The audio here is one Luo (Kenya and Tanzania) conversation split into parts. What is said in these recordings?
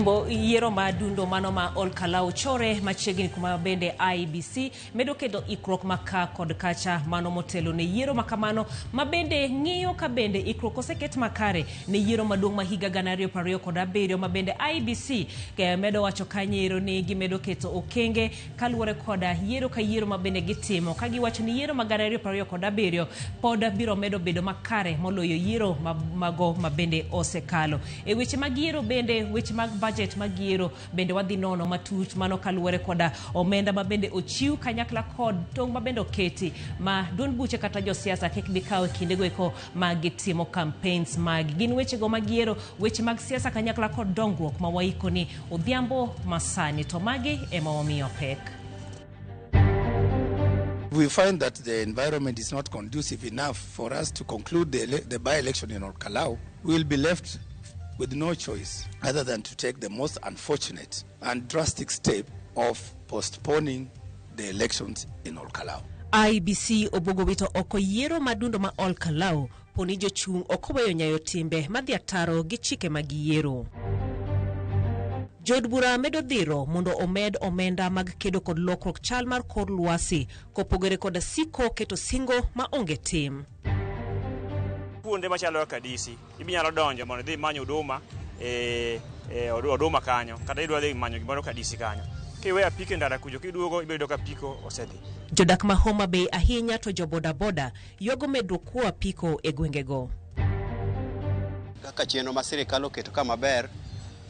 Yiero madundo mano ma Olkalau chore machiegni kuma bende IEBC medo kedo ikruok maka kod kacha mano motelo ne yiero makamano mabende ng'iyo ka bende ikruok oseket makare ne yiero maduong' ma higa 2027 mabende IEBC medo wacho kanyero ni gimedo keto okenge kaluwore koda yiero ka yiero mabende gitimo ka giwacho ni yiero ma 2027 pod biro medo bedo makare moloyo yiero mago mabende osekalo. E weche mag yiero bende weche mag budget magiero bende wadhi nono matut mano kaluwore koda omenda mabende ochiw kanyakla kod tong' mabende oketi ma duond buche kata josiasa kik bikaw kindego eko magitimo campaigns mag gin weche go magiero weche mag siasa kanyakla kod dongruok ma waiko ni odhiambo masani to magi ema omiyo pek. We find that the environment is not conducive enough for us to conclude the by-election in Olkalau. We will be left with no choice other than to take the most unfortunate and drastic step of postponing the elections in Olkalau. IEBC obogo wito oko yiero madundo ma Olkalau poni jochung' okoweyo nyayo timbe madhi ataro gi chike mag yiero. Jod bura medo dhiro mondo omed omenda mag kedo kod lokruok chal mar kor lwasi kopogore koda siko keto singo ma onge tim. Kuonde machalo kaka DC ibinyalo donjo mondo dhi manyo huduma huduma kanyo kata idwa dhi manyo gimoro ka DC kanyo kiwe apike ndara kujo kiduogo ibedo ka piko osedhi. Jodak ma Homa Bay ahinya to jo boda boda yogo medruok kuo apiko e gwengego. Kaka chenro ma sirikal oketo kama ber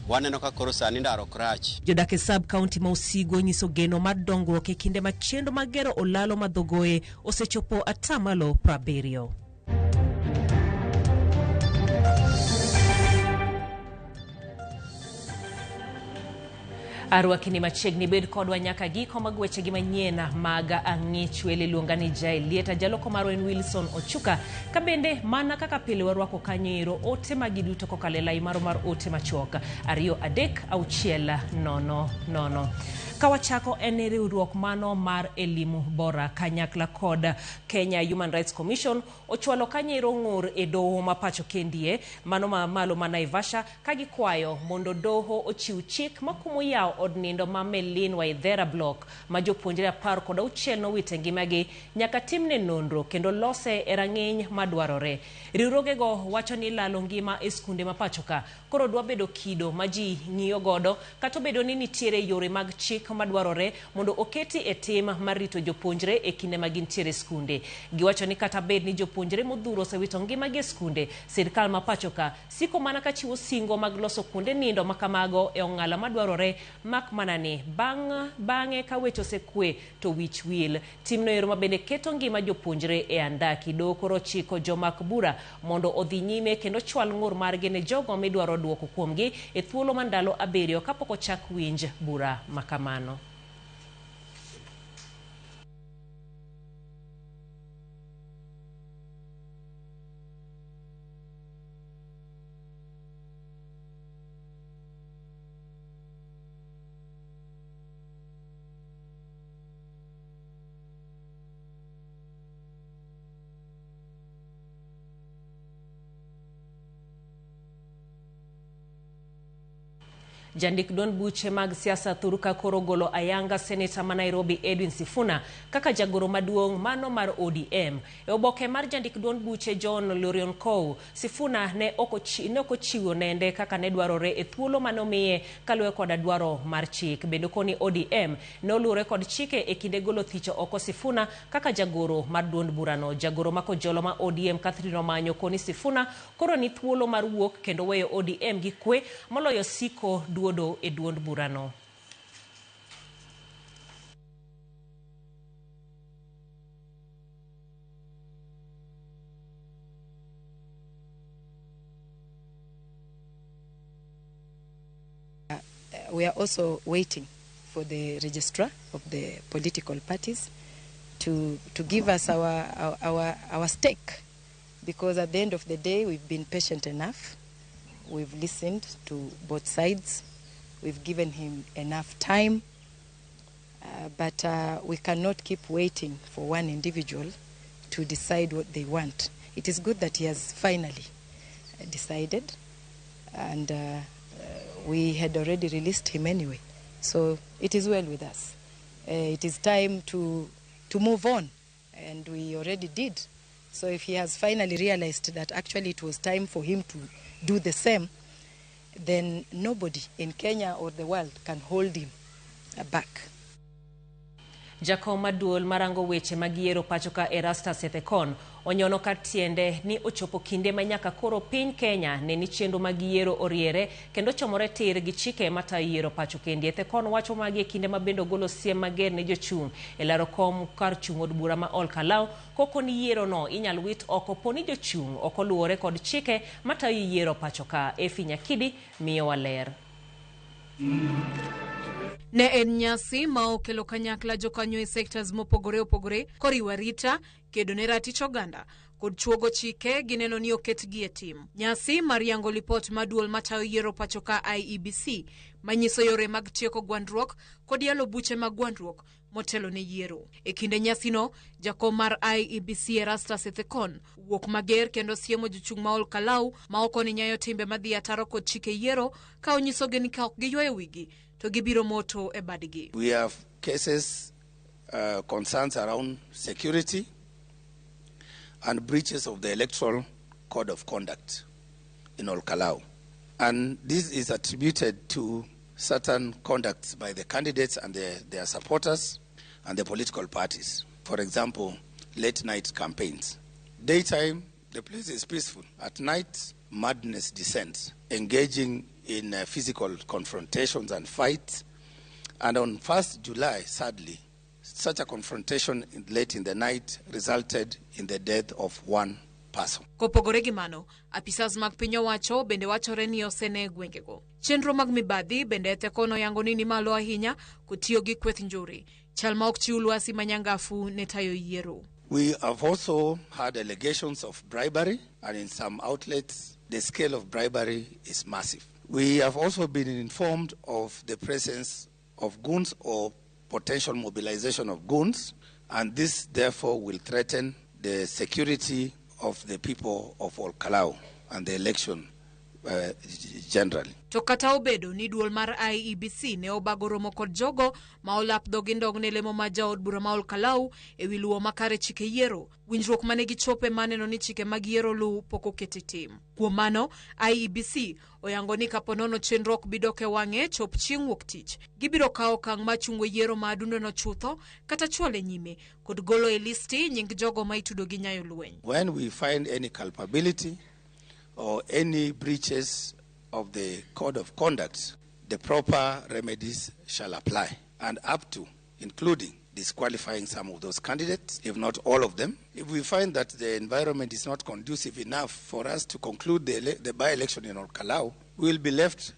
waneno ka koro sani ndaro krach. Jodak e sub county ma Osigo nyiso geno mar dongruok e kinde ma chendo magero olalo madhogoe osechopo atamalo 70. Arwakini machiegni bed kodwa nyaka giko mag weche gi manyien mag ang'ich wele luongani Jai Lieta jaloko marwa en Wilson Ochuka ka bende mana kaka pile warwako kanyero ote magiduto kokale lai mar ote machuok 23600. Kawachako en riwruok mano mar elimu bora kanyakla kod Kenya Human Rights Commission ochwalo kanyero ng'ur e doho ma pacho kendie mano ma malo ma Naivasha kagikwayo mondo doho ochiw chik makumo yawo od nindo ma Melin Waithera block ma jopuonjre 16 nowite ngimagi nyaka timne nonro kendo lose e rang'iny madwarore. Riwruogego wacho ni lalo ngima e skunde ma pachoka koro dwa bedo kido ma ji ng'iyo godo kata bedo ni nitiere yore mag chik madwarore mondo oketi e tim mar rito jopuonjre e kinde ma gintiere skunde. Giwacho ni kata bed ni jopuonjre modhuro osewito ngimagi e skunde, sirkal ma pachoka siko mana ka chiwo singo mag loso kuonde nindo makamago e ong'ala madwarore mak mana ni bang'e ka weche osekwe to wich wil. Timno ero mabende keto ngima jopuonjre e andaki. Doho koro chiko jomak bura mondo odhi nyime kendo chwal ng'ur margi ne jogo midwaro duoko kuomgi e thuolo ma ndalo 7 kapok ochak winj bura makamano. Jandik don buche mag siasa Thuruka koro golo ayanga Senator ma Nairobi Edwin Sifuna kaka jagoro maduong' mano mar ODM. E oboke mar jandik don buche John Lorion Kow, Sifuna ne okochiwo nende kaka ne dwarore e thuolo manomiye kaluwe koda dwaro mar chik. Bendo koni ODM ne oluore kod chike e kinde golo thicho oko Sifuna kaka jagoro mar duond burano. Jagoro makojolo ma ODM Catherine Omanyo koni Sifuna koro ni thuolo mar wuok kendo weyo ODM gi kwe moloyo siko duodo e duond burano. We are also waiting for the registrar of the political parties to give us our stake, because at the end of the day we've been patient enough. We've listened to both sides. We've given him enough time, but we cannot keep waiting for one individual to decide what they want. It is good that he has finally decided, and we had already released him anyway. So it is well with us. It is time to move on, and we already did. So if he has finally realized that actually it was time for him to do the same, then nobody in Kenya or the world can hold him back. Jakom maduol marango weche magiero pachoka Erastus Ethekon onyono katiende ni ochopo kinde manyaka koro piny Kenya neni chenro magiero oriere kendo chomore tir gi chike mata yiero pacho kendi. Ethekon wacho magi kinde mabendo golo siem mager ne jochung elaro kom kar chung od bura ma Ol Kalou koko ni yiero no inyal wit oko poni jochung okoluore kod chike mata yiero pachoka. Efi Nyakidi miyo waler. Ne en nyasi ma okelo kanyakla jokanyo e sectors mopogore opogore koriwo arita, kedo ne ratich oganda kod chuogo chike gineno ni oketgi e tim. Nyasi mar yango lipot maduol matayo yiero pachoka IEBC manyiso yore mag tieko gwandruok kod yalo buche mag gwandruok motelo ne yiero. E kinde nyasino, jakom mar IEBC Erastus Ethekon wuok mager kendo siemo jochung ma Ol Kalou ma oko ni nyayo timbe madhi ataro kod chike yiero ka onyiso gini ka ok giywayo wigi to gibiro moto e badgi. We have cases, concerns around security and breaches of the Electoral Code of Conduct in Ol Kalou. And this is attributed to certain conducts by the candidates and their supporters and the political parties. For example, late night campaigns. Daytime, the place is peaceful. At night, madness descends, engaging in physical confrontations and fights. And on 1st July, sadly, such a confrontation late in the night resulted in the death of one person. Kopogore gi mano, apisas mag piny owacho bende wachore ni osene gwengego. Chenro mag mibadhi bende Ethekon oyango ni malo ahinya kotiyo gi kweth njore. Chal ma ok chiw lwasi manyangafu ne tayo yiero. We have also had allegations of bribery, and in some outlets, the scale of bribery is massive. We have also been informed of the presence of goons or potential mobilization of goons, and this therefore will threaten the security of the people of Ol Kalou and the election generally. To kata obedo ni duol mar IEBC ne obago romo kod jogo ma olap dhogi ndong ne lemo ma jaod bura ma Ol Kalou e wi luwo makare chike yiero, winjruok mane gichope maneno ni chike mag yiero lu pok oket e tim. Kuom mano, IEBC oyango ni kaponono chenro ok bidok e wang'e chop chieng' wuok tich, gibiro kawo okang' ma chungo yiero ma adundo no chutho kata chwale nyime kod golo e listi nying jogo ma itudo gi nyayo lweny. When we find any culpability or any breaches of the code of conduct, the proper remedies shall apply, and up to, including disqualifying some of those candidates, if not all of them. If we find that the environment is not conducive enough for us to conclude the by-election in Ol Kalou, we will be left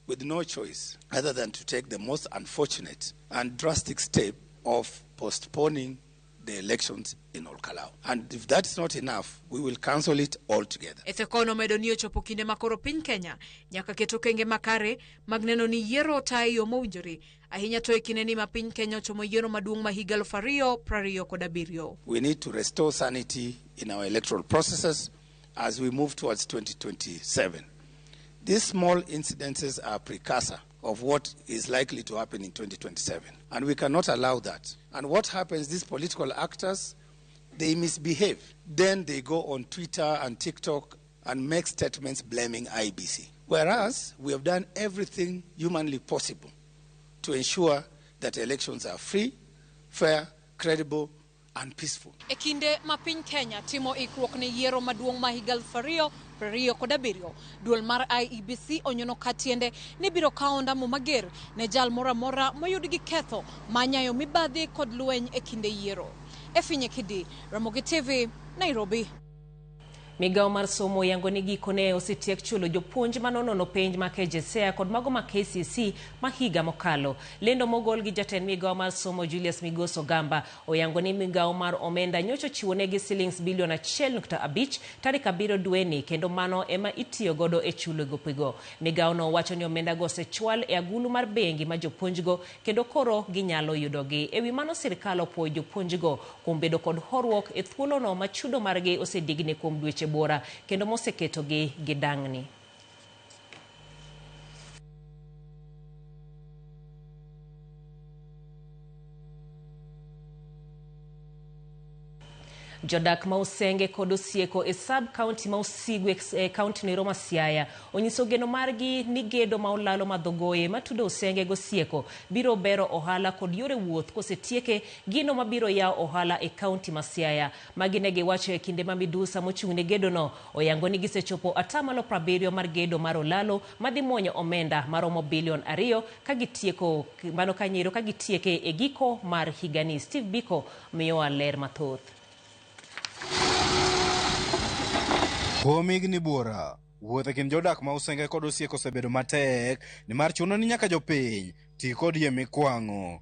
with no choice other than to take the most unfortunate and drastic step of postponing the elections in Ol Kalou. And if that's not enough, we will cancel it altogether. Ethekon omedo ni ochopo kinde makoro piny Kenya nyaka keto kenge makare mag neno ni yiero otayo yo mowinjore ahinya to e kinde ni ma piny Kenya ochomo yiero maduong' ma higa 2027. We need to restore sanity in our electoral processes as we move towards 2027. These small incidences are precursor of what is likely to happen in 2027. And we cannot allow that. And what happens, these political actors, they misbehave. Then they go on Twitter and TikTok and make statements blaming IEBC. Whereas we have done everything humanly possible to ensure that elections are free, fair, credible, and peaceful. E kinde ma piny Kenya timo ikruok ne yiero maduong' ma higa 2027, duol mar IEBC onyono katiende ni biro kawo ondamo mager ne jal mora mora moyud gi ketho manyayo mibadhi kod lweny e kinde yiero. Efi Nyakidi, Ramogi TV, Nairobi. Migao mar somo yango ni gikone osetiek chulo jopuonj manonono penj ma KJSEA kod mago ma KCSE ma higa mokalo. Lendo mogol gi jatend migao mar somo Julius Migos Ogamba oyango ni migao mar omenda nyocho chiwonegi shillings bilion 1.5 tarik 7 dweni kendo mano ema itiyo godo e chulo gopego. Migao no wacho ni omenda go osechwal e agulu mar bengi ma jopuonjgo kendo koro ginyalo yudogi. Ewi mano sirkal opuoyo jopuonjgo kuom bedo kod horuok e thuolo no ma chudo margi osedigne kuom dweche bora kendo moseketo gi gidang'ni. Jodak ma Usenge kod Osieko e sub-county ma Usigwe e county ni Roma Siaya onyiso geno margi ni gedo ma olalo madhogoye matudo Usenge go Osieko biro bero ohala kod yore wuoth kosetieke gino mabiro yao ohala e county ma Siaya. Maginegi wacho e kinde ma midusa mochung'ne gedo no oyango ni gisechopo atamalo 70 mar gedo mar olalo madhi muonyo omenda maromo bilion 2 kagitieko mano kanyiro kagitieke e giko mar higani. Steve Biko miyo aler mathoth. Kuom higni buora, wuoth e kind jodak ma Usenge kod Osieko osebedo matek nimar chuno ni nyaka jopiny ti kod yie mikwang'o.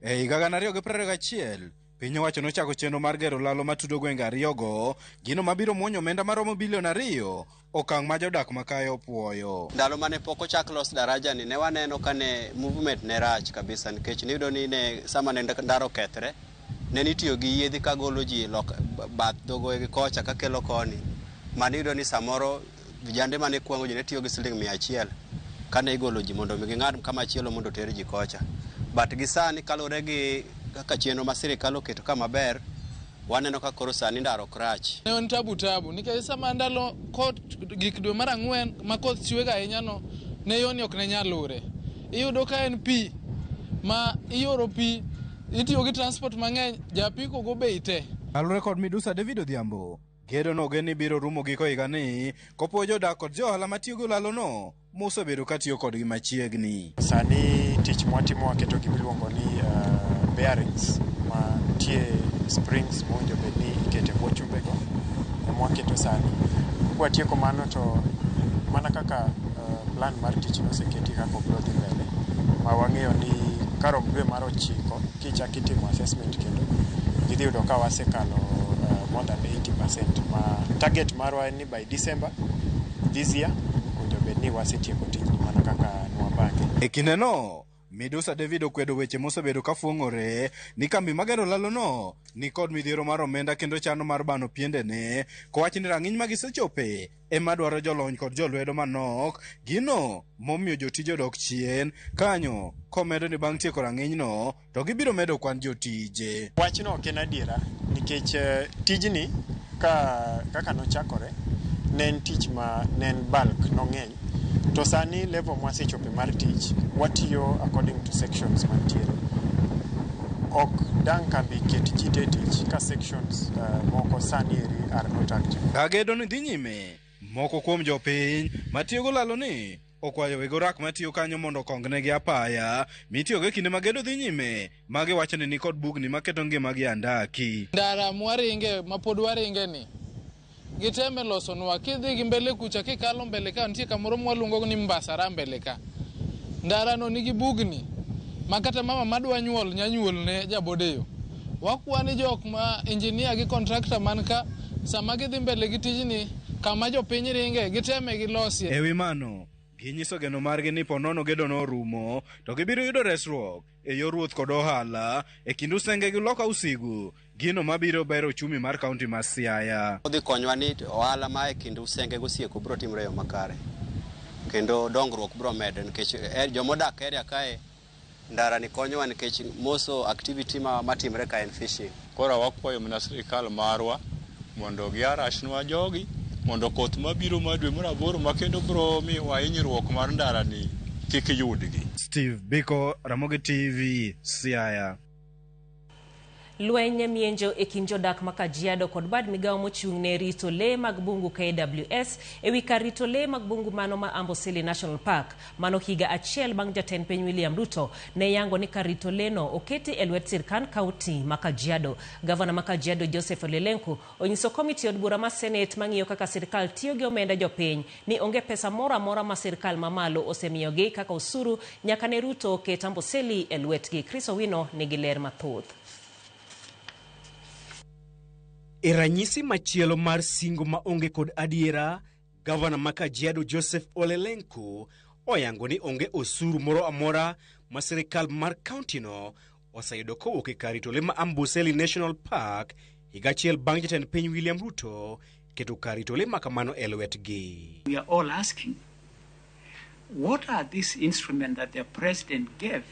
E higa 2021, piny owacho nochako chenro mar gero lalo matudo gwenge ariyogo, gino mabiro muonyo omenda maromo bilion 2, okang' ma jodak makayo puoyo. Ndalo mane pok ochak los daraja ni ne waneno kane movement ne rach kabisa nikech niyudo ni ne sama ne ndaro kethre ne nitiyo gi yedhi kagolo ji bath dogo gi kocha kakelo koni. Mane yudo ni samoro vijande mane kwang'o ji ne tiyo gi siling 100 kane igolo ji mondo ging'ad kama chielo mondo ter ji kocha. But gi sani kalore gi kaka chenro ma sirikal oketo kama ber, waneno ka koro sani ndaro krach. Ne on tabu nikech sama ndalo gik dwe mar 4 ma koth chwega ahinya no ne yoni ok ne nyalure. Iyudo ka en pi ma ioro pi itiyo gi transport mang'eny japiko go bei te. Alure kod midusa David Odhiambo, gedo no geni biro rumo giko higa ni kopo jodak kod johala matiyo gi lalo no mosebedo katiyo kodgi machiegni. Sani tich mwatimo waketo gimiluongo ni bearings ma tie springs monjo bedni ikete bochumbego mwaketo sani. Kwatieko mano to mana kaka plan mar tich noseketi kaka obro dhi mbele, ma wang'eyo ni karom dwe mar 9 kichak itimo assessment kendo gidhi yudo ka wasekalo more than 80%. Ma target marwa en ni by December this year kunjo bedni wasetieko tijni mana kaka nwapange. E kinde no, midusa David okwedo weche mosebedo ka fuong'ore ni kambi magero lalo no ni kod midhiero mar omenda kendo chano mar bano piende ne, kowach ni rang'iny magisechope ema dwaro jolony kod jolwedo manok, gino momiyo jotije dok chien kanyo komedo ni bang' tieko rang'iny no to gibiro medo kwan jotije. Wachno ok en adiera nikech tijni kaka nochakore ne en tich ma ne en bulk nong'eny. To sani level mwasechope mar tich watiyo according to sections mantiere. Ok dang' kambi ket ji te tich ka sections moko sani eri are not active. Kagedo ni dhi nyime, moko kuom jopiny matiyo go lalo ni okwayo wego rak matiyo kanyo mondo kongnegi apaya mitiyogo e kinde magedo dhi nyime, magi wacho ni kod bugni maketo ngimagi andaki. Ndara mwaringe mapod waringe ni giteme loso nwa kidhi gi mbele kucha kikalo mbele ka nitie kamoro mwaluongo ni Mbasara mbele ka. Ndara no nigi bugni makata mama madwa nyuol nyanyuol ne jabodeyo. Wakwani jok ma engineer gi contractor man ka sama gidhi mbele gi tijni kama jopiny ringe giteme gilosi. Ewi mano, ginyiso geno margi ni ponono gedo no rumo to gibiro yudo resruok e yor ruoth kod ohala e kind Usenge gi loka Usigu, gino mabiro bero uchumi mar kaunti ma Siaya. Odhi konywa ni ohala ma e kind Usenge gi Osieko biro timre yo makare kendo dongruok biro medo nikech jomodak area kae ndara ni konyowa nikech moso activity matimre ka en fishing. Koro wakwayo mana sirikal marwa mondo giarashnwa jogi mondo koth mabiro madwe mar 8 makendo biro miwa hinyruok mar ndara ni kik yudgi. Steve Biko, Ramogi TV, Siaya. Lweny mienjo e kind jodak ma Kajiado kod bad migawo mochung'ne rito lee mag bungu KWS ewi kar rito lee mag bungu mano ma Amboseli National Park. Mano higa achiel bang' jatend piny William Ruto ne yango ni kar rito lee no oketi e lwet sirkand kaunti ma Kajiado. Gavana ma Kajiado Joseph Ole Lenku onyiso komiti od bura ma Senate mang'iyo kaka sirkal tiyo gi omenda jopiny ni onge pesa moro amora ma sirkal mamalo osemiyogi kaka osuru nyaka ne Ruto oket Amboseli e lwetgi. Chris Owino nigi ler mathoth. E ranyisi machielo mar singo ma onge kod adiera, Gavana ma Kajiado Joseph Ole Lenku oyango ni onge osuru moro amora ma sirkal mar kaunti no oseyudo kowuok e kar rito lee ma Amboseli National Park higa achiel bang' jatend piny William Ruto keto kar rito lee ma kamano e lwetgi. We are all asking, what are these instruments that the president gave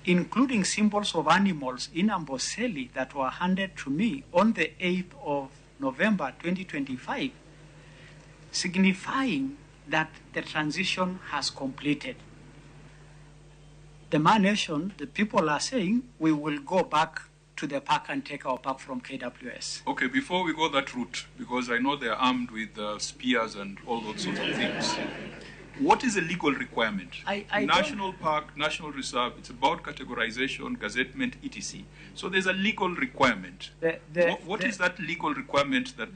including symbols of animals in Amboseli that were handed to me on the 8th of November 2025, signifying that the transition has completed. The Man Nation, the people are saying, we will go back to the park and take our park from KWS. Okay, before we go that route, because I know they're armed with spears and all those sorts of things, what is a legal requirement? National Park, National Reserve, it's about categorization, gazettement, etc. So there's a legal requirement. What is that legal requirement that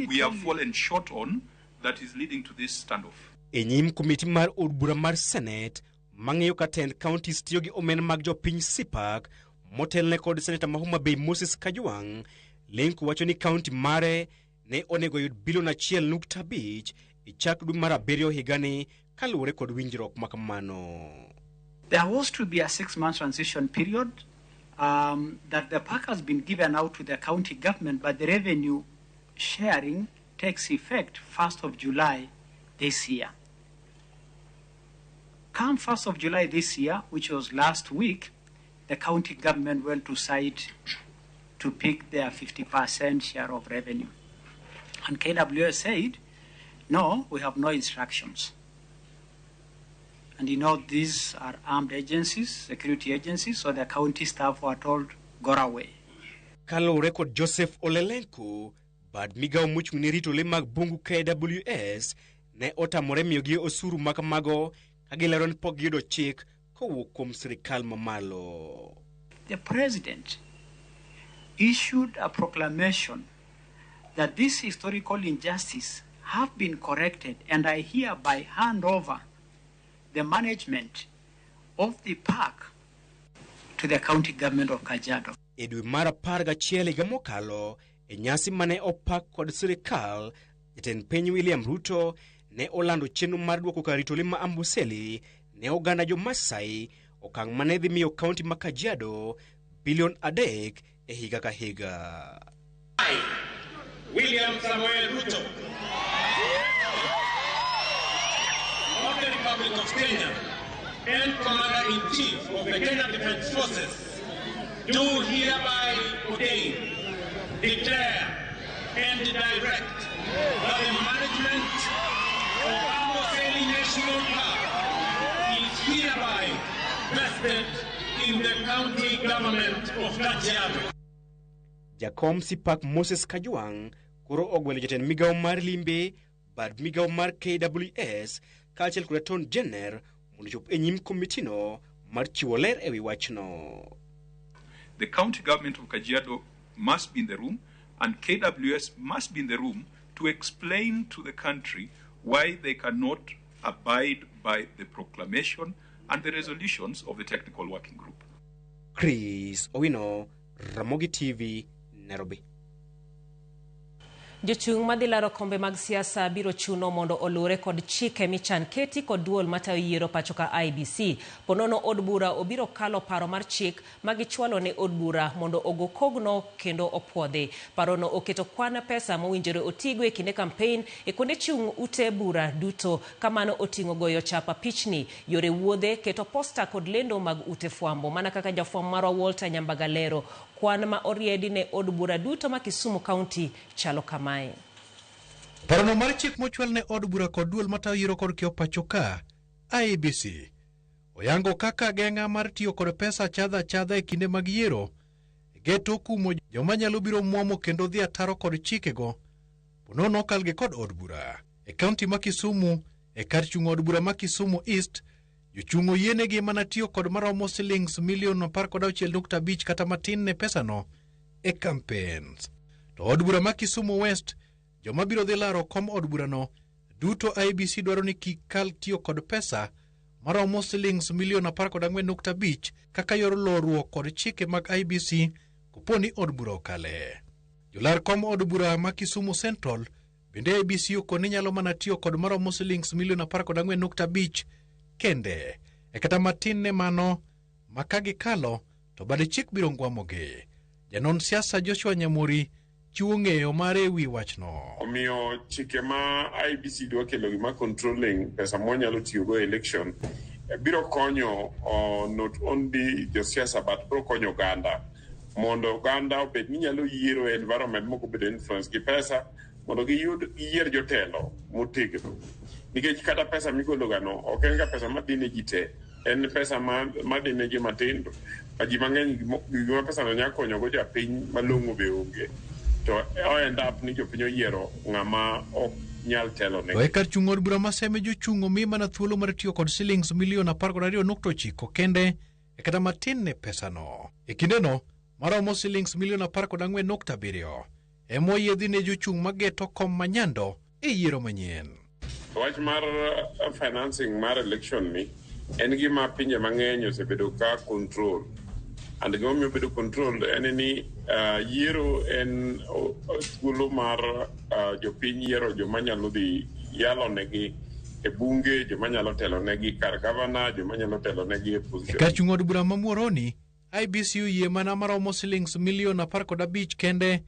we have fallen short on that is leading to this standoff? Enyim komiti mar od bura mar Senate mang'eyo ka tend counties tiyo gi omenda mag jopiny CPAC motelne kod Senator ma Homa Bay Moses Kajwang', Lenku wacho ni county mare ne onego yud bilion 1.5 e chak dwe mar 7 higani kaluwore kod winjruok makamano. There was to be a 6-month transition period that the park has been given out to the county government, but the revenue sharing takes effect 1st of July this year. Come 1st of July this year, which was last week, the county government went to site to pick their 50% share of revenue. And KWS said, no, we have no instructions. And you know, these are armed agencies, security agencies, so the county staff were told, go away. Kalore kod Joseph Ole Lenku, bad migao mochung' ni rito le mag bungu KWS, ne otamore miyogi osuru makamago kagilero ni pok giyudo chik kowuok kuom sirikal mamalo. The president issued a proclamation that this historical injustice have been corrected, and I hereby hand over the management of the park to the county government of Kajiado. E dwe mar 11 higa mokalo, e nyasi mane opak kod sirikal, jatend piny William Ruto ne olando chenro mar duoko kar rito le ma Amboseli ne oganda jo Masai, okang' mane dhi miyo county ma Kajiado bilion 3 e higa ka higa. William Samuel Ruto of the Republic of Kenya and Commander-in-Chief of the Kenya Defense Forces do hereby ordain, declare, and direct that the management of Amboseli National Park is hereby vested in the county government of Kajiado. Jakom CPAC Moses Kajwang' koro ogwelo jatend migao mar limbe bad migao mar KWS kaachiel kod Attorney General mondo chop e nyim komitino mar chiwo ler ewi wachno. The county government of Kajiado must be in the room, and KWS must be in the room to explain to the country why they cannot abide by the proclamation and the resolutions of the technical working group. Chris Owino, Ramogi TV, Nairobi. Jochung' madhi laro kombe mag siasa biro chuno mondo olure kod chike michan keti kod duol matayo yiero pachoka IBC. Ponono od bura obiro kalo paro mar chik magichwalo ne od bura mondo ogo kogno kendo opwodhe. Parono oketo kwana pesa mowinjore otigo e kinde campaign e kuonde chung' ute bura duto, kamano oting'o goyo chapa pichni, yore wuodhe, keto posta kod lendo mag ute fwambo. Mana kaka jafwambo marwa Walter Nyambagalero, kwan ma oriedi ne od bura duto ma Kisumu County chalo kamae. Parono mar chik mochwal ne od bura kod duol matayo yiero kod kio pachoka IEBC oyango kaka geng'a mar tiyo kod pesa chadha e kinde mag yiero geto kumo joma nyalo biro muomo kendo dhi ataro kod chikego. Ponono kalge kod od bura e kaunti ma Kisumu e kar chung' od bura ma Kisumu East, jochung' oyienegi mana tiyo kod maromo shillings milion 16.5 kata matin ne pesano e campaigns. To od bura ma Kisumu West, joma biro dhi laro kom od burano duto IBC dwaro ni kikal tiyo kod pesa maromo shillings milion 14.5 kaka yor loruok kod chike mag IBC koponi od bura okale. Jolar kom od bura ma Kisumu Central bende IBC okoni nyalo mana tiyo kod maromo shillings milion 14.5 kende e kata matin ne mano makagi kalo to bade chik biro ngwamogi. Janon siasa Joshua Nyamuri chiwo ng'eyo mare wi wachno. Omiyo chike ma IBC dwa kelo gima controlling pesa mwanyalo tiyogo election biro konyo not only josiasa but biro konyo Uganda mondo Uganda obed ni nyalo yiero environment moko bedo influence gi pesa mondo giyier jotelo motegno nikech kata pesa migologa no ok en ga pesa madine ji te en pesa madine ji matindo ji mang'eny gima pesa no nyalo konyogo japiny malong'o be onge to end up ni jopiny oyiero ng'ama ok nyal telo ne. To kar chung od bura maseme jochung omi mana thuolo mar tiyo kod silings milion 12.9 kende kata matin ne pesa no. E kinde no maromo silings milion 14.7 emo yiedhi ne jochung mageto kom manyando e yiero manyien. Wach mar financing mar election ni en gima pinje mang'eny osebedo ka control and gima omiyo bedo control en ni yiero en thuolo mar jopiny yiero joma nyalo dhi yalo negi e bunge, joma nyalo telo negi kar gavana, joma nyalo telo negi e position. Kar chung od bura mamuoroni IBC yie mana maromo silings milion 15 kende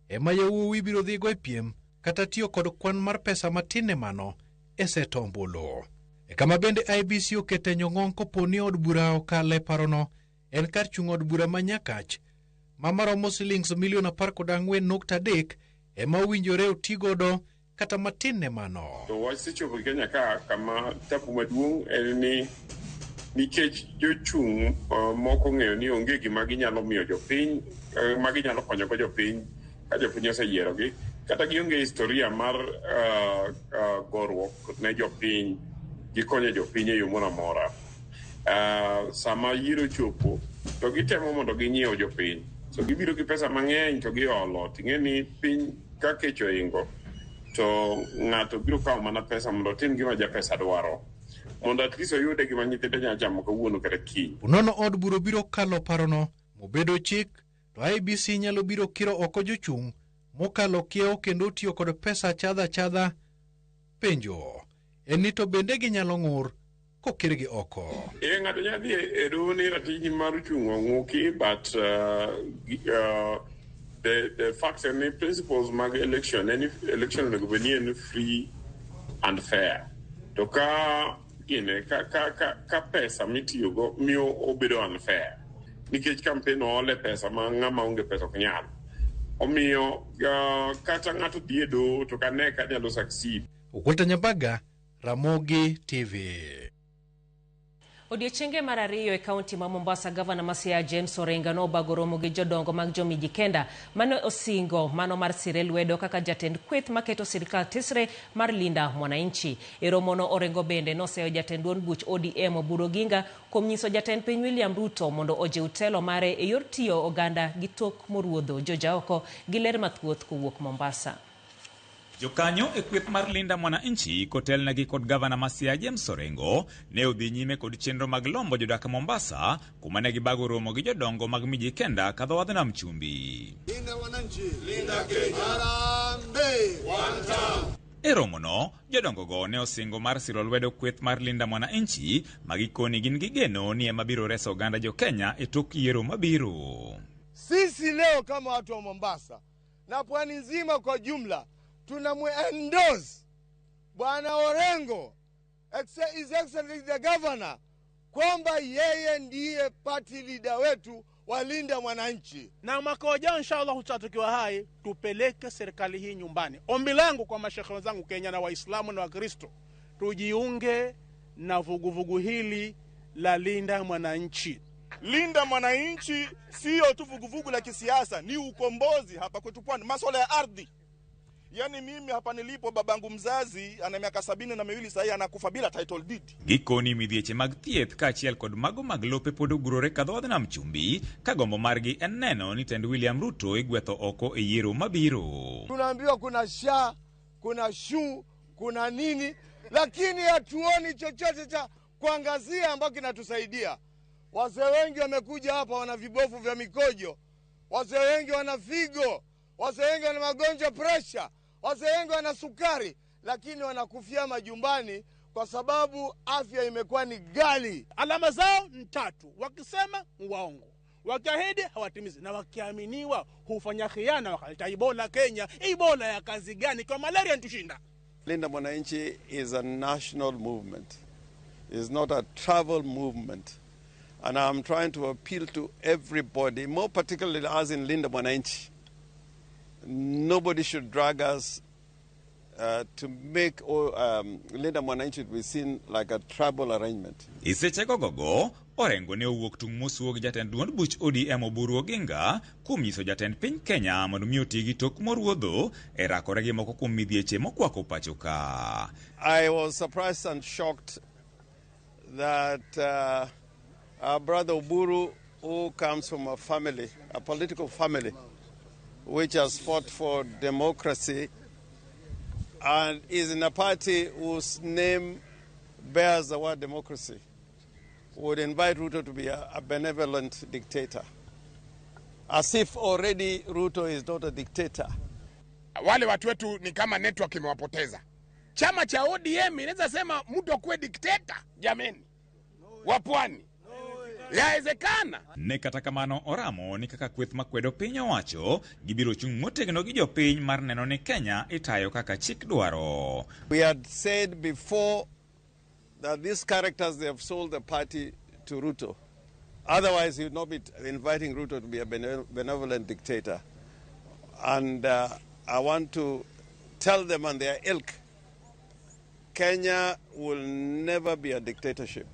ema yawuowi biro dhigo e piem kata tiyo kod kwan mar pesa matine mano e seto ombulu. E kama bende IBC okete nyong'ong koponi od bura okale parono en kar chung od bura manyakach ma maromo silings milion 14.3 ema owinjore otigodo kata matine mano. To wach sechopo Kenya ka kama tapu maduong' en ni nikech jochung moko ng'eyo ni onge gima ginyalo miyo jopiny ma ginyalo konyogo jopiny ka jopiny oseyierogi kata gionge historia mar gorruok ne jopiny gikonyo jopiny e yo moro amora. Sama yiero chopo to gitemo mondo ginyiew jopiny, so gibiro gi pesa mang'eny to giolo. Ting'e ni piny ka kech oingo to ng'ato biro kawo mana pesa mondo otim gima ja pesa dwaro mondo at least oyude gima nyithinde nyalo chamo kawuono kata kiny. Unono od buro biro kalo parono mobedo chik to IBC nyalo biro kiro oko jochung' mokalo kiewo kendo tiyo kod pesa chadha penjo en ni to bende ginyalo ng'ur kokirgi oko. Ng'ato nyalo dhi e doho ni ratiji mar chung' ong'uki but the facts and the principles mag election, any election onego bed ni en free and fair. To ka pesa mitiyogo miyo obedo unfair nikech campaign ole pesa ma ng'ama onge pesa ok nyal omiyo kata ng'ato dhi e doho to kane ka nyalo succeed. Okulta Nyabaga, Ramogi TV. Odiochienge mar ariyo e kaunti ma Mombasa, Gavana Masia James Orenga nobago romo gi jodongo mag jomiji kenda mano osingo mano mar sire lwedo kaka jatend kweth maketo sirikal tisre mar linda mwananchi. E romono Orengo bende noseyo jatend duond buch ODM Oburu Oginga kuom nyiso jatend piny William Ruto mondo ojiw telo mare e yor tiyo oganda gi tok moruodho jojaoko gi ler mathuoth kowuok Mombasa. Jokanyo e kweth mar linda mwananchi kotelnegi kod Gavana Masia James Orengo ne odhi nyime kod chenro mag lombo jodak Mombasa kuma ne gibago romo gi jodongo mag miji kenda kadho wadh nam chumbi. Linda wananchi, linda Kenya, Harambee, one town. E romono, jodongo go ne osingo mar siro lwedo kweth mar linda mwananchi magikoni gin gigeno ni ema biro reso oganda jo Kenya e tok yiero mabiro. Sisi leo kama watu wa Mombasa na pwani nzima kwa jumla tunamuendorse Bwana Orengo, His Excellency the Governor, kwamba yeye ndiye party leader wetu wa linda mwananchi. Na mwaka ujao inshallah tutatokiwa hai tupeleke serikali hii nyumbani. Ombi langu kwa mashekhe wenzangu Kenya na Waislamu na Wakristo, tujiunge na vuguvugu hili la linda mwananchi. Linda mwananchi sio tu vuguvugu la kisiasa, ni ukombozi hapa kwetu pwani, masuala ya ardhi. Yani mimi hapa nilipo babangu mzazi ana miaka 72 sasa anakufa bila title deed. Gikoni midhieche mag thieth kaachiel kod mago mag lope pod ogurore kadho wadh nam chumbi ka gombo margi en neno ni tend William Ruto igwetho oko e yiero mabiro. Tunaambiwa kuna SHA, kuna SHU, kuna nini, lakini hatuoni chochote cha kuangazia ambacho kinatusaidia. Wazee wengi wamekuja hapa wana vibofu vya mikojo, wazee wengi wana figo, wazee wengi wana magonjwa pressure, wazee wengi wana sukari, lakini wanakufia majumbani kwa sababu afya imekuwa ni ghali. Alama zao ni tatu: wakisema uongo, wakiahidi hawatimizi, na wakiaminiwa hufanya khiana wakaleta Ebola Kenya. Ebola ya kazi gani kwa malaria ntushinda? Linda Mwananchi is a national movement. It's not a travel movement. And I'm trying to appeal to everybody, more particularly us in Linda Mwananchi. Nobody should drag us to make Linda Mwananchi be seen like a tribal arrangement. Isechego gogo, Orengo ne owuok tung' mosuo gi jatend duond buch ODM Oburu Oginga kuom nyiso jatend piny Kenya mondo mi oti gi tok moruodho e rakore gi moko kuom midhieche mokwako pacho ka. I was surprised and shocked that our brother Oburu, who comes from a family, a political family, which has fought for democracy and is in a party whose name bears the word democracy, would invite Ruto to be a benevolent dictator. As if already Ruto is not a dictator. Wale watu wetu ni kama network imewapoteza. Chama cha ODM inaweza sema mtu akuwe dikteta, jameni. Wapwani. Yawezekana. Ne kata kamano oramo ni kaka kweth makwedo piny owacho gibiro chung' motegno gi jopiny mar neno ni Kenya itayo kaka chik dwaro. We had said before that these characters, they have sold the party to Ruto. Otherwise, he would not be inviting Ruto to be a benevolent dictator. And I want to tell them and their ilk, Kenya will never be a dictatorship.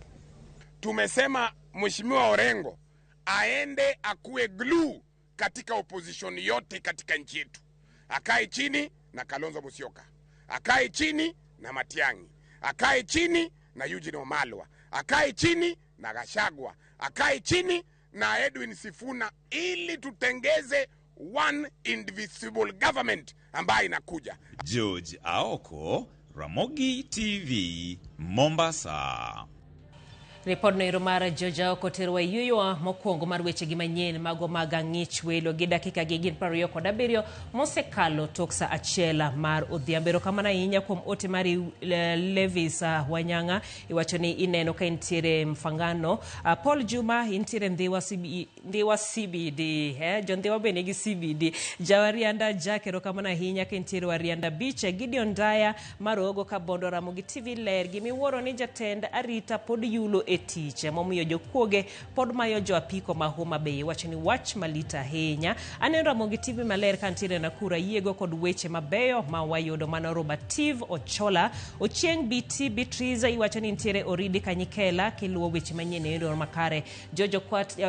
Tumesema Mheshimiwa Orengo aende akuwe glue katika opposition yote katika nchi yetu. Akae chini na Kalonzo Musyoka. Akae chini na Matiang'i. Akae chini na Eugene Wamalwa. Akae chini na Gachagua. Akae chini na Edwin Sifuna ili tutengeze one indivisible government ambayo inakuja. George Aoko, Ramogi TV, Mombasa. Report no mar Joja Okoterwa yuyo mokwongo mar weche gi manyien mago maga ng'ich welo gi dakika gi gin 27 mosekalo tok sa achiel mar odhiambero kamana inya kuom ote mari Levis Wanyanga iwacho ni ineno ka intiere mfangano. Paul Juma intiere Ndhiwa CBD John Ndhiwa bene gi CBD Jawarianda Jakero kamana hinya ka intiere Warianda Beach Gideon Daya marogo ka Bondo Ramogi TV ler gi miwuoro ni jatend arita pod yulo tiche momiyo jokuoge pod mayo jo apiko ma Homa Bay wacho ni wach malita henya. Aneno Ramogi TV maler kantire na kura yiego kod weche mabeyo ma wayudo mano Robative Ochola Ochieng BT Beatrice iwacho ni intiere Oridi Kanyikela kiluwo weche manyien e makare. Jojo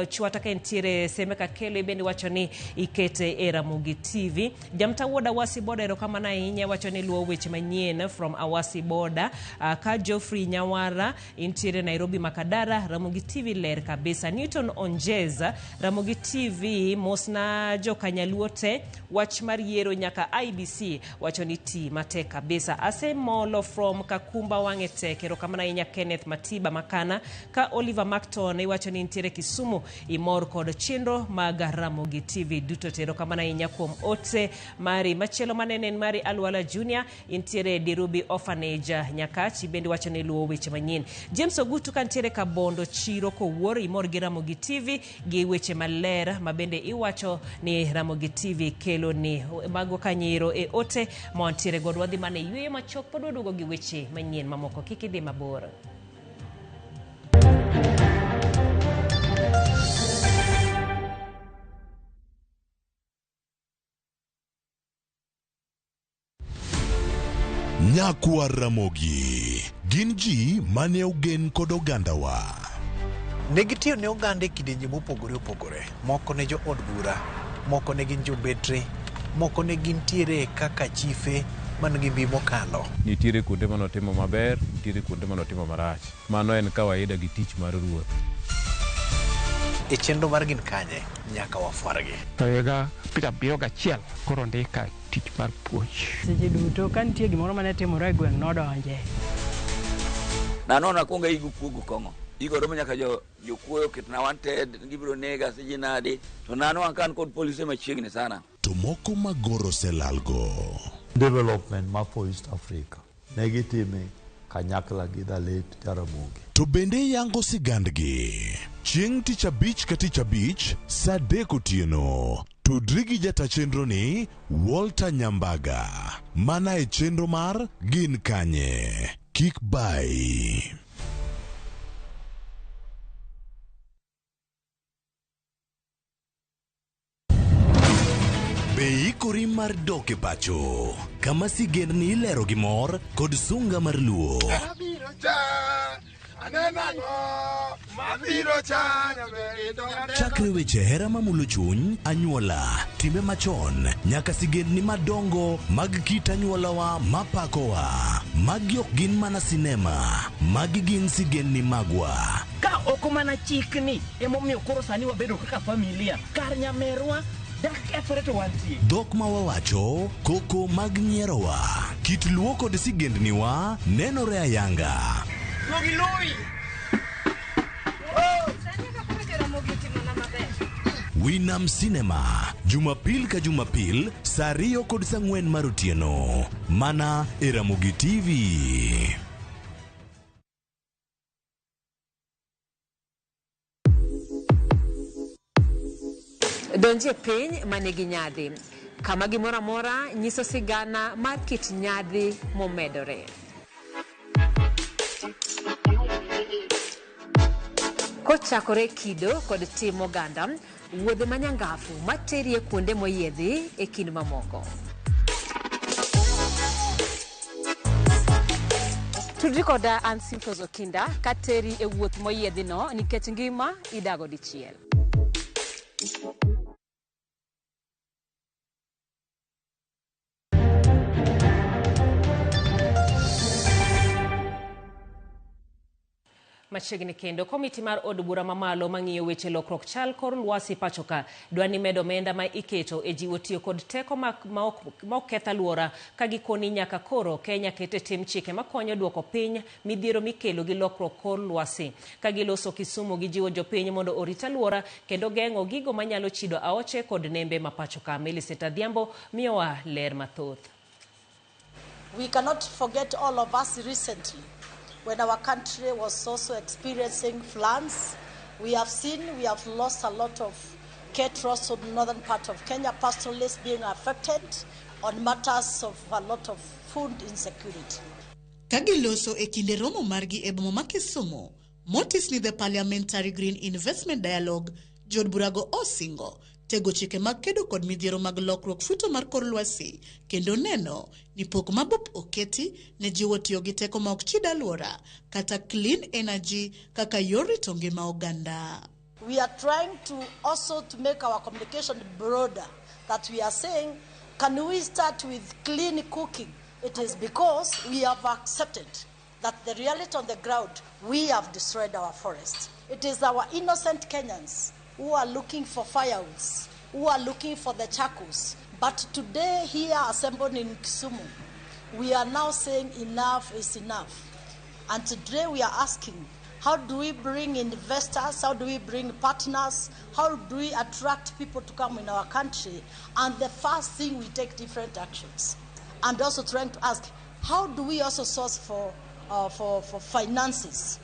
chwata ka intiere Semeka Kele bende wacho ni ikete e Ramogi TV. Jamta woda Awasi Boda erokamana inya wacho ni luwo weche manyien from Awasi Boda. Ka Geoffrey Nyawara intiere Nairobi Makadara Ramogi TV ler kabisa. Newton Onjeza Ramogi TV mosna jo Kanyaluote wach mar yiero nyaka IBC wacho ni ti mate kabisa. Ase Molo from Kakumba Wangete kero kamana inya Kenneth Matiba Makana ka Oliver Macton iwacho ni intiere Kisumu imor kod chenro mag Ramogi TV duto tero kamana inya kuom ote mari machielo manenen mari Alwala Junior intiere Dirubi Orphanage Nyakachi bendi wacho ni luwo weche manyien. James Ogutu kantiere Kabondo Chiro kowuor imor gi Ramogi TV gi weche maler mabende iwacho ni Ramogi TV kelo ni mago kanyiro e ote montiere godwa dhi mane yue machok pod odugo gi weche manyien mamoko kikidhi mabor. Nyakwa Ramogi gin ji mane ogen kod ogandawa. Negitiyo ne oganda e kidienje mopogore opogore. Moko ne jo od bura, moko ne gin jobetre, moko ne gintiere kaka chife man gi mbi mokalo. Nitiere kuonde manotimo maber, nitiere kuonde manotimo marach. Mano en kawaida gi tich mar ruoth. E chenro mar gin kanye nyaka wafuargi. To higa 71 koro ndika tich mar puoch. Seche duto ka nitie gimoro mane timore e gweng' nodonje. Nanona kuonga igu kuogo kongo. Igo romo nyaka jokuoyo kitna wanted gibiro nega seje nade. To nano ankan kod polisi machiegni sana. To moko magoro selalgo. Development ma for East Africa. Negitime kanyakla gi Dalet Jaramogi. To bende yango sigandgi. Chieng' tich abich ka tich abich saa 3 otieno. Tudri gi jata chenro ni Walter Nyambaga. Mana e chenro mar gin kanye. Kik bai. Be ikori mar dok e pacho, kama sigendni ilero gi mor kod sunga mar luo. Chakre weche hera mamulo chuny, anyuola, timbe machon, nyaka sigendni madongo mag kit anyuolawa mapakowa. Magi ok gin mana sinema, magi gin sigendni magwa. Ka oko mana chikni, emomiyo koro sani wabedo kaka familia. Kar nyamerwa, dak efore to wantie. Dhok ma wawacho, koko mag nyierowa, kit luo kod sigendniwa nenore ayanga. Logi lui! Winam Cinema, Jumapil ka Jumapil, saa 2 kod saa 4 mar otieno. Mana e Ramogi TV. Donje piny manigi nyadhi. Kama gimora mora nyiso sigana mar kit nyadhi momedore. Kochakore kido kod tim oganda, wuodhe manyangafu materie kuonde moyiedhi e kind mamoko. Tudri koda Ansimtos Okinda kateri e wuoth moyiedhi no nikech ngima idago dichiel. Machiegni kendo komiti mar od bura mamalo mang'iyo weche lokruok chal kor lwasi pachoka dwani medo omenda ma iketo e jiwo tiyo kod teko ma ok ketho alwora ka gikoni nyaka koro Kenya kete tim chike makonyo duoko piny midhiero mikelo gi lokruok kor lwasi ka giloso Kisumu gi jiwo jopiny mondo orit alwora kendo geng'o gigo manyalo chido aoche kod nembe ma pachoka. Millicent Adhiambo miyowa ler mathoth. We cannot forget all of us recently when our country was also experiencing floods. We have lost a lot of cattle to the northern part of Kenya, pastoralists being affected on matters of a lot of food insecurity. Kagiloso e kinde romo margi e boma ma Kisumu, motis ni the Parliamentary Green Investment Dialogue, Jod Burago osingo tego chike mag kedo kod midhiero mag lokruok futo mar kor lwasi kendo neno ni pok mabup oketi ne jiwo tiyo gi teko ma ok chid alwora kata clean energy kaka yor rito ngima oganda. We are trying to also to make our communication broader, that we are saying, can we start with clean cooking? It is because we have accepted that the reality on the ground, we have destroyed our forests. It is our innocent Kenyans who are looking for firewoods, who are looking for the charcoals. But today, here assembled in Kisumu, we are now saying enough is enough. And today we are asking, how do we bring investors? How do we bring partners? How do we attract people to come in our country? And the first thing, we take different actions. And also trying to ask, how do we also source for finances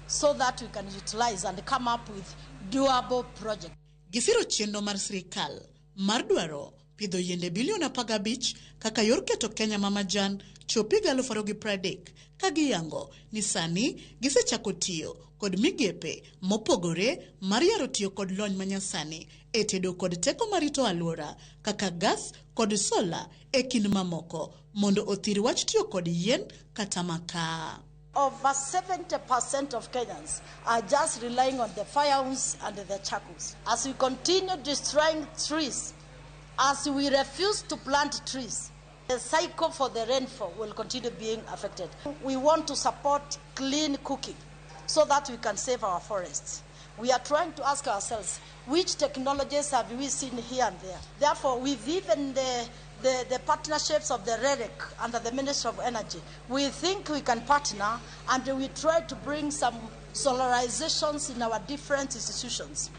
so that we can utilize and come up with doable project. Gisiro chenro mar sirikal mar dwaro pidho yiende bilion 15 kaka yor keto Kenya mamajan chopi 2030 ka giyango ni sani gisechako tiyo kod migepe mopogore mar yaro tiyo kod lony manyasani e tedo kod teko marito alwora kaka gas kod sola e kind mamoko mondo othir wach tiyo kod yien kata makaa. Over 70% of Kenyans are just relying on the firewoods and the charcoals. As we continue destroying trees, as we refuse to plant trees, the cycle for the rainfall will continue being affected. We want to support clean cooking so that we can save our forests. We are trying to ask ourselves, which technologies have we seen here and there? Therefore, with even the partnerships of the REREC under the Ministry of Energy, we think we can partner and we try to bring some solarizations in our different institutions.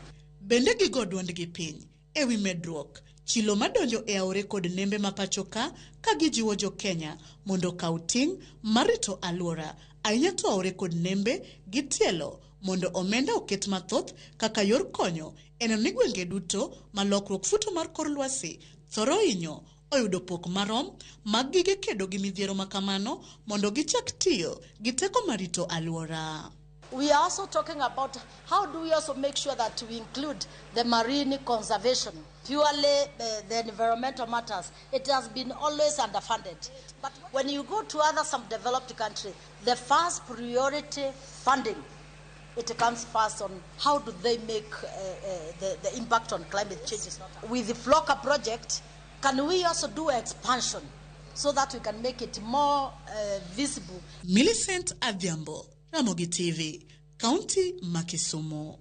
Bende gigo duondgi piny ewi medruok chilo madonjo e aore kod nembe mapachoka ka gijiwo jo Kenya mondo kaw ting' marito alwora ahinya to aore kod nembe gitielo mondo omenda oket mathoth kaka yor konyo eno ni gwenge duto malokruok futo mar kor lwasi thoro hinyo oyudo pok marom mag gige kedo gi midhiero makamano mondo gichak tiyo gi teko marito alwora. We are also talking about how do we also make sure that we include the marine conservation. Purely the environmental matters, it has been always underfunded. But when you go to some developed countries, the first priority funding, it comes first on how do they make the impact on climate change. With the FLOCA project, can we also do expansion so that we can make it more visible? Millicent Adhiambo, Ramogi TV, County Makisumo.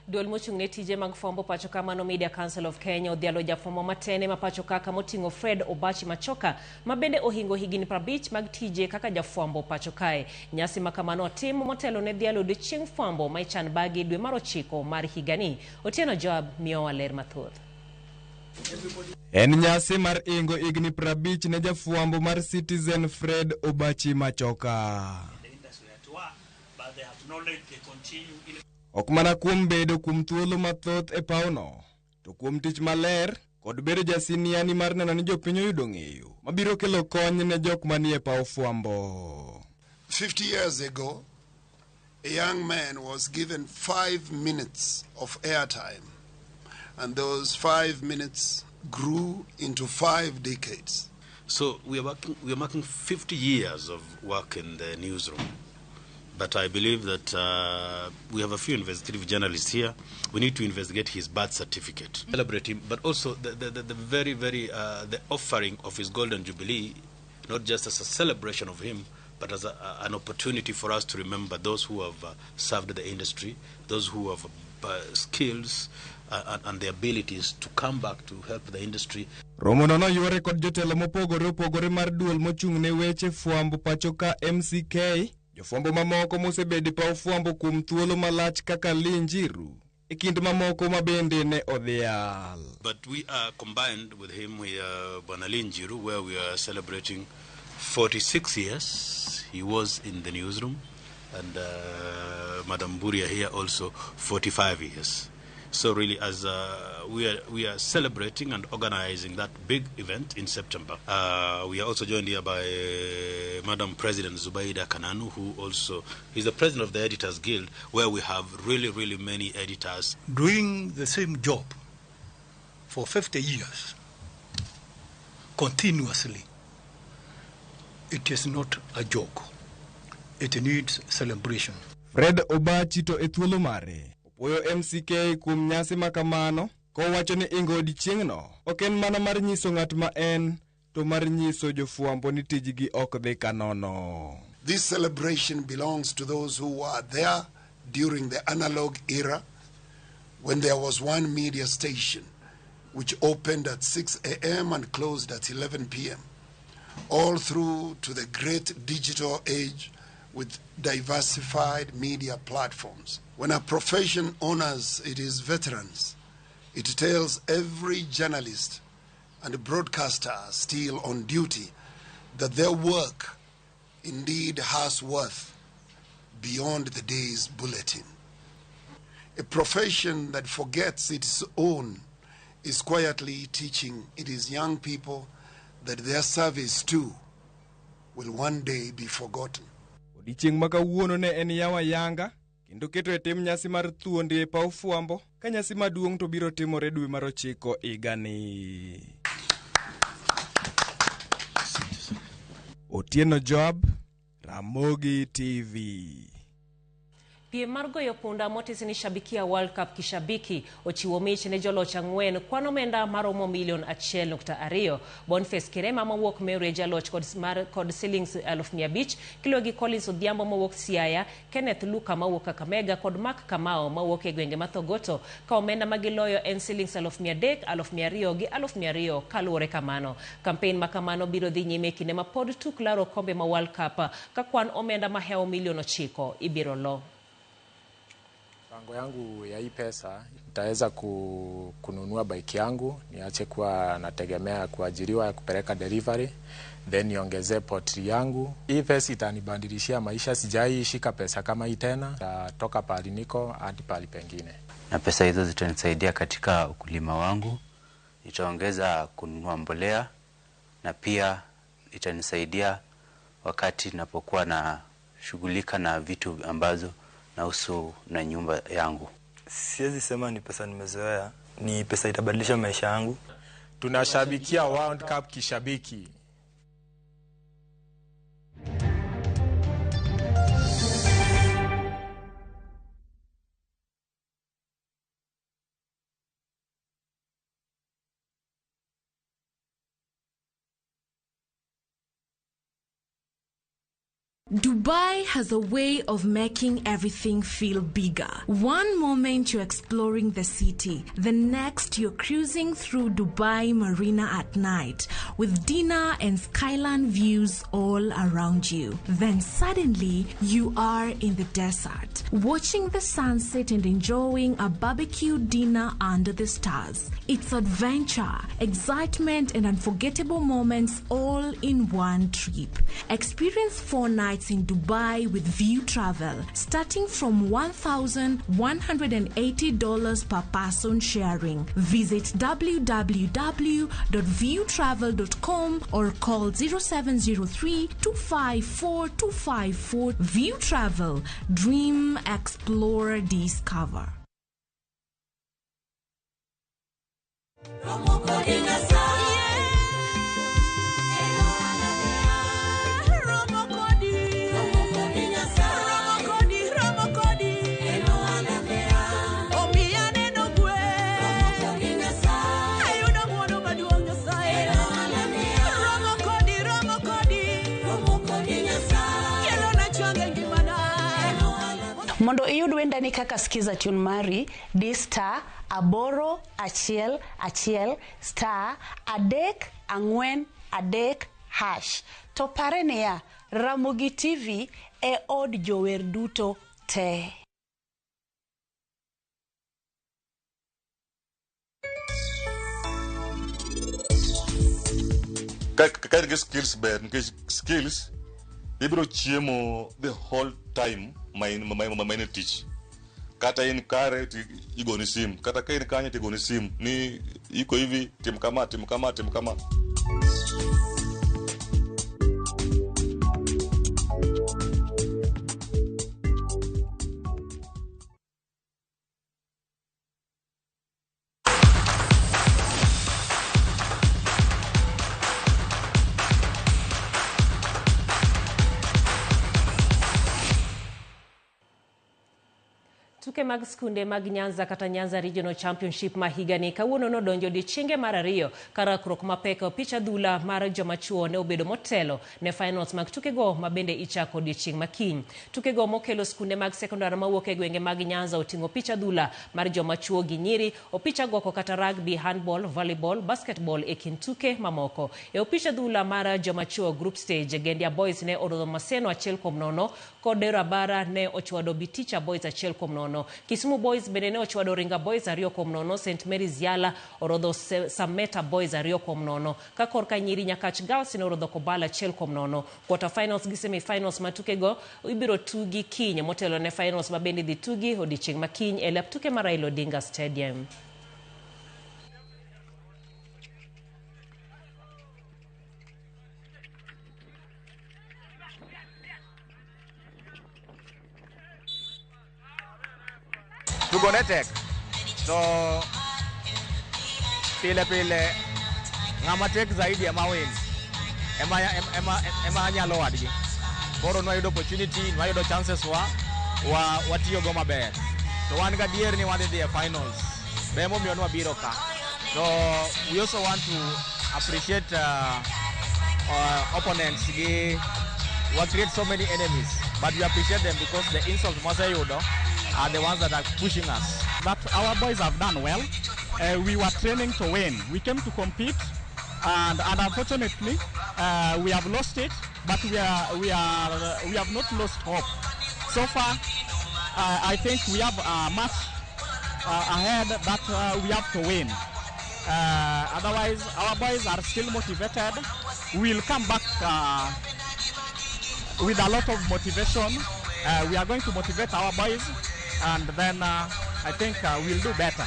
Duol mochung'ne tije mag fombo pacho ka Mano Media Council of Kenya odhialo jafwambo matene ma pacho ka moting'o Fred Obachi Machoka ma bende ohingo higni 50 mag tije kaka jafwambo pacho kae. Nyasi ma kamano otim motelo ne dhialo odiechieng' fwambo ma ichan bagi dwe mar 9 mar higani. Otieno Joab miyowa ler mathoth. En nyasi mar ingo higni 50 ne jafwambo mar Citizen Fred Obachi Machoka. Ok mana kuom bedo kuom thuolo mathoth e pauno, to kuom tich maler kod bedo jasiniani mar neno ni jopiny oyudo ng'eyo mabiro kelo kony ne jok manie paw fwambo. 50 years ago, a young man was given 5 minutes of airtime, and those 5 minutes grew into 5 decades. So we are marking 50 years of work in the newsroom. But I believe that we have a few investigative journalists here. We need to investigate his birth certificate, celebrate him, but also the offering of his Golden Jubilee, not just as a celebration of him, but as an opportunity for us to remember those who have served the industry, those who have skills and the abilities to come back to help the industry. Romono no yore kod jotelo mopogore mar duol mochung'ne weche fwambo pacho ka MCK. Jofwambo mamoko mosebedi paw fwambo kuom thuolo malach kaka Lee Njiru e kind mamoko mabende ne odhial. But we are combined with him with Bwana Lee Njiru, where we are celebrating 46 years. He was in the newsroom, and Madam Buria here also 45 years. So really, as we are celebrating and organizing that big event in September. We are also joined here by Madam President Zubaida Kananu, who also is the president of the Editors Guild, where we have really many editors. Doing the same job for 50 years, continuously, it is not a joke. It needs celebration. Fred Obachi to ethuolo mare. Opuoyo MCK kuom nyasi makamano, kowacho ni ingo odiechieng'no ok en mana mar nyiso ng'at ma en, to mar nyiso jofwambo ni tijgi ok dhi kanono. This celebration belongs to those who were there during the analog era, when there was one media station which opened at 6 a.m. and closed at 11 p.m. all through to the great digital age with diversified media platforms. When a profession honors its veterans, it tells every journalist and broadcaster still on duty that their work indeed has worth beyond the day's bulletin. A profession that forgets its own is quietly teaching its young people that their service too will one day be forgotten. Odiechieng' ma kawuono ne en yawa yanga kendo keto e tim nyasi mar thuondi e paw fwambo ka nyasi maduong' to biro timore dwe mar 9 higani. Otieno Job, Ramogi TV. Piem mar goyo punda motis ni shabikia World Cup kishabiki ochiwo mich ne joloch 4 kwano omenda maromo $1.2 Boniface Kirema mawuok Meru jaloch kod shillings 500,000 Kilogi Collins Odhiambo mawuok Siaya, Kenneth Luka mawuok Kakamega kod Mark Kamao mawuok e gwenge mathogoto ka omenda magiloyo en shillings 300,000, 200,000 gi 200,000 kaluwore kamano. Campaign makamano biro dhi nyime kinde ma pod tuk laro kombe ma World Cup ka kwan omenda maheo $9,000,000 ibiro lo. Mpango yangu ya hii pesa nitaweza kununua bike yangu, niache kuwa nategemea kuajiriwa ya kupeleka delivery, then niongezee potri yangu. Hii pesa itanibadilishia maisha, sijai shika pesa kama hii tena, nitatoka pahali niko hadi pahali pengine. Na pesa hizo zitanisaidia katika ukulima wangu, itaongeza kununua mbolea na pia itanisaidia wakati ninapokuwa na kushughulika na vitu ambazo nahusu na nyumba yangu. Siwezi sema ni pesa nimezoea, ni pesa itabadilisha maisha yangu. Tunashabikia World Cup kishabiki. Dubai has a way of making everything feel bigger. One moment you're exploring the city, the next you're cruising through Dubai Marina at night with dinner and skyline views all around you. Then suddenly you are in the desert, watching the sunset and enjoying a barbecue dinner under the stars. It's adventure, excitement, and unforgettable moments all in one trip. Experience 4 nights in Dubai with View Travel, starting from $1,180 per person sharing. Visit www.viewtravel.com or call 0703-254-254. View Travel. Dream, explore, discover. Mondo iyud wendani kaka skiza tune mari di star aboro achiel achiel star adek ang'wen adek hash. To pare niya, Ramogi TV e od jower duto te. Kaka skills ber, because skills ibro chiemo the whole time my teach. Kata in kare igoni sim, kata ka in kanya tigoni sim, ni iko hivi tim kama. Tuke mag skunde mag Nyanza kata Nyanza Regional Championship mahigani kawuono nodonjo odiechienge mar ariyo karakruok mapek picha dhula mar jomachuo ne obedo motelo ne finals mag tukego mabende ichako odiechieng' makiny. Tukego mokelo skunde mag sekondari mawuok e gwenge mag Nyanza oting'o picha dhula mar jomachuo gi nyiri, opicha goko kata rugby, handball, volleyball, basketball e kind tuke mamoko. E opicha dhula mar jomachuo group stage, Gendia Boys ne orodho Maseno 1-0 kod Rabara ne ochwado Biticha Boys 1-0. Kisumu Boys bende ne ochwado Ringa Boys 2-0, St Mary's Yala orodho Sameta Boys 2-0, ka korka nyiri Nyakach Girls ne orodho Kobala 1-0. Quarter finals gi semi finals matukego ibiro tugi kiny, motelo ne finals mabende dhi tugi odiechieng' makiny e lep tuke mar Raila Odinga Stadium. Tugonetek so pile ng'ama tek zaidi ema win ema nyalo wadgi. Koro nwayudo opportunity, nwayudo chances watiyo go maber. So wan ga dier ni wadhi dhi e finals. Bemo miyo nwabiro ka. So we also want to appreciate opponents. We create so many enemies, but we appreciate them because the insults Masayudo are the ones that are pushing us. But our boys have done well. We were training to win. We came to compete, and unfortunately, we have lost it. But we have not lost hope. So far, I think we have a match ahead that we have to win. Otherwise, our boys are still motivated. We'll come back with a lot of motivation. We are going to motivate our boys, and then I think we'll do better.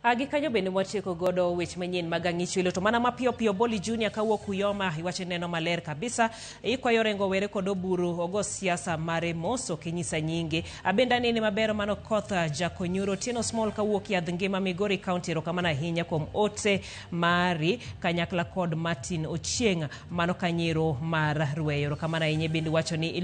Agi kanyo bende mwatieko godo wech manyien magang'icho ilo to mana mapiyo piyo Boli Junior kawuok Kuyoma iwache neno maler kabisa ikwayo rengo were kod oburu ogo siasa mare moso kinyisa nyinge abenda nini mabero mano Kotha Jakonyuro Tieno Small kawuok Yadh Ngima Migori County rokamana hinya kuom ote mari kanyakla kod Martin Ochieng mano Kanyero mar Rweyo rokamana inye bende wacho ni